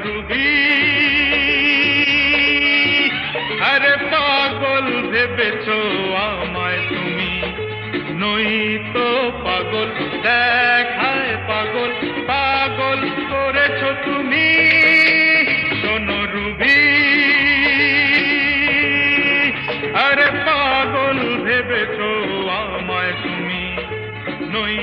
Ruby, আরে পাগল ভেবেছো আমায় তুমি, নই তো পাগল, দেখায় পাগল, পাগল করেছো তুমি। শোনো রুবি, আরে পাগল ভেবেছো আমায় তুমি, নই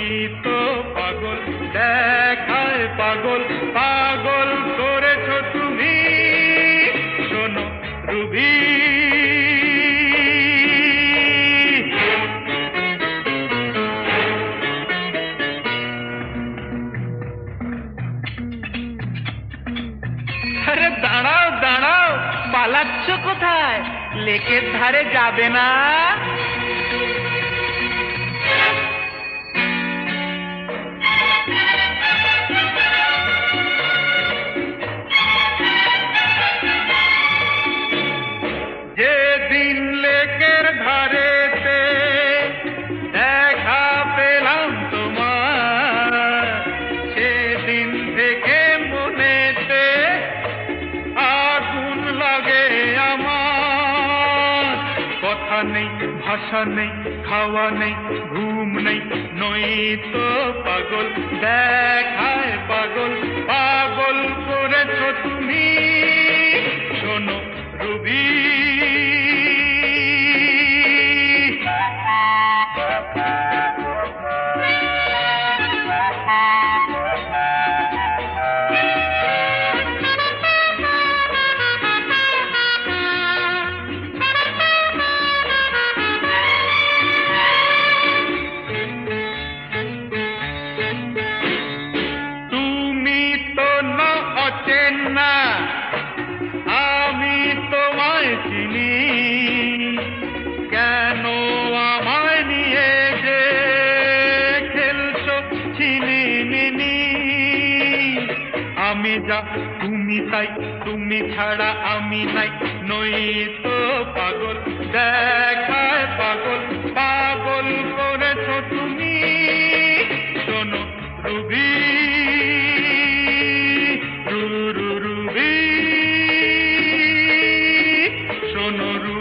তো পাগল, দেখায় পাগল, পাগল করেছো তুমি। শোনো রুবি, আরে দাঁড়াও দাঁড়াও, পালাচ্ছ কোথায়? লেকের ধারে যাবে না? যেদিন লেকের ধারেতে দেখা পেলাম তোমার, সেদিন থেকে মনেতে আগুন লাগে আমার। কথা নেই, ভাষা নেই, খাওয়া নেই, ঘুম নেই, নই তো পাগল, দেখায় পাগল, পাগল করেছো তুমি। শোনো রুবি, না আমি তোমায় চিনি, কেন আমায় নিয়ে যে খেলছো ছিনিমিনি। আমি যা তুমি তাই, তুমি ছাড়া আমি নাই, নই তো পাগল, দেখায় পাগল, পাগল করেছো তুমি। শোনো রুবি, রুবি, শোনো রুবি।